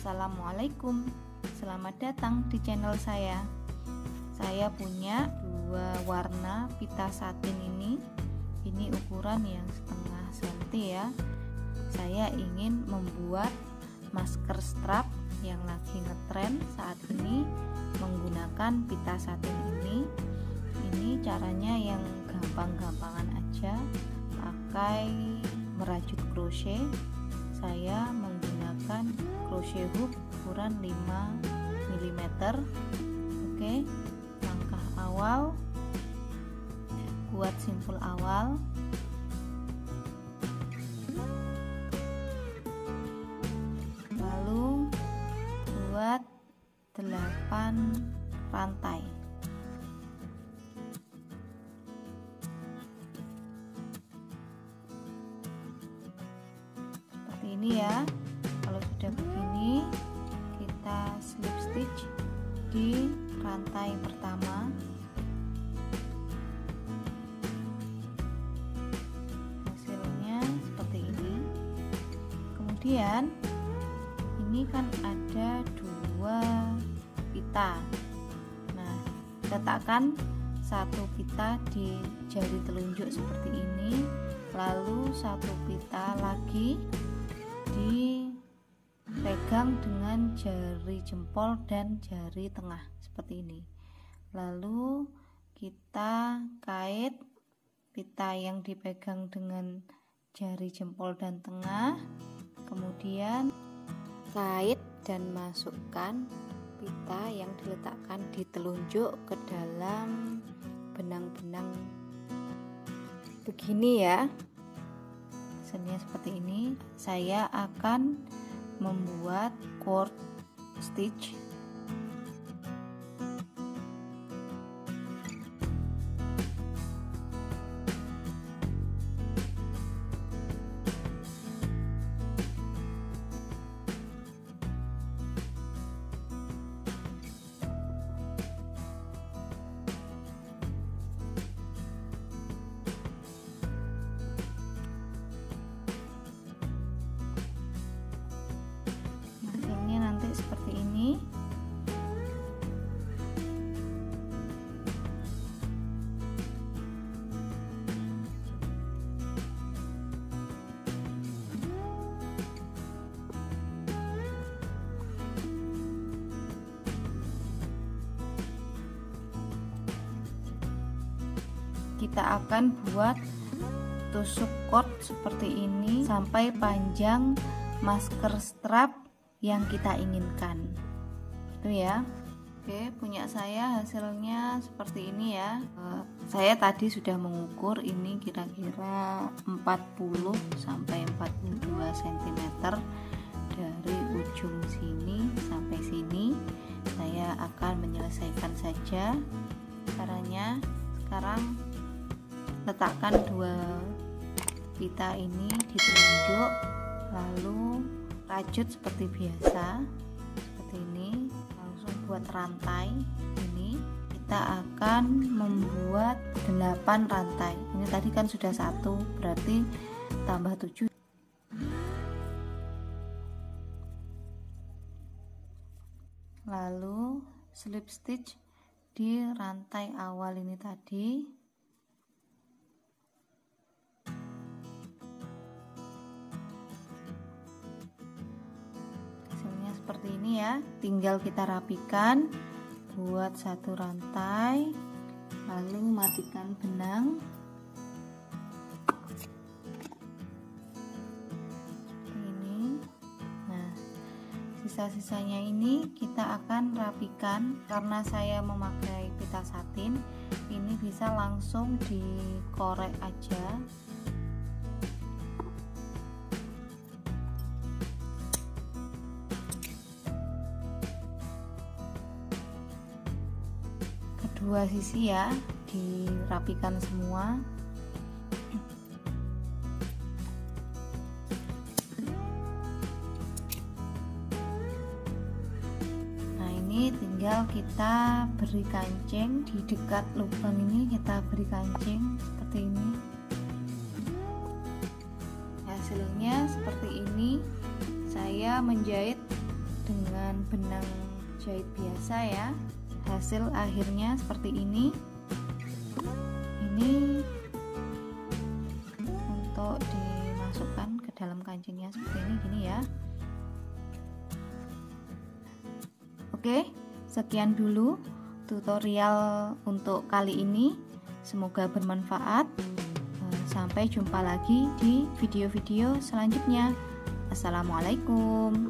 Assalamualaikum, selamat datang di channel saya. Saya punya dua warna pita satin ini ukuran yang setengah senti ya. Saya ingin membuat masker strap yang lagi ngetren saat ini menggunakan pita satin ini. Ini caranya yang gampang-gampangan aja, pakai merajut crochet. Saya menggunakan crochet hook ukuran 5 mm. Oke, langkah awal, buat simpul awal. Lalu buat 8 rantai. Ini ya. Kalau sudah begini, kita slip stitch di rantai pertama. Hasilnya seperti ini. Kemudian ini kan ada dua pita. Nah, letakkan satu pita di jari telunjuk seperti ini, lalu satu pita lagi dipegang dengan jari jempol dan jari tengah seperti ini. Lalu kita kait pita yang dipegang dengan jari jempol dan tengah, kemudian kait dan masukkan pita yang diletakkan di telunjuk ke dalam benang-benang begini ya. Hasilnya seperti ini. Saya akan membuat cord stitch. Seperti ini. Kita akan buat tusuk cord seperti ini sampai panjang masker strap yang kita inginkan. Itu ya. Oke, punya saya hasilnya seperti ini ya. Saya tadi sudah mengukur, ini kira-kira 40 sampai 42 cm dari ujung sini sampai sini. Saya akan menyelesaikan saja. Caranya, sekarang letakkan dua pita ini di telunjuk, lalu rajut seperti biasa, seperti ini. Langsung buat rantai. Ini kita akan membuat 8 rantai. Ini tadi kan sudah 1, berarti tambah 7. Lalu slip stitch di rantai awal ini tadi. Seperti ini ya, tinggal kita rapikan, buat satu rantai, lalu matikan benang. Seperti ini. Nah, sisa-sisanya ini kita akan rapikan. Karena saya memakai pita satin, ini bisa langsung dikorek aja. Dua sisi ya, dirapikan semua. Nah, ini tinggal kita beri kancing di dekat lubang ini, kita beri kancing seperti ini. Hasilnya seperti ini. Saya menjahit dengan dengan benang jahit biasa ya. Hasil akhirnya seperti ini. Ini untuk dimasukkan ke dalam kancingnya seperti ini, gini ya. Oke, sekian dulu tutorial untuk kali ini. Semoga bermanfaat. Sampai jumpa lagi di video-video selanjutnya. Assalamualaikum.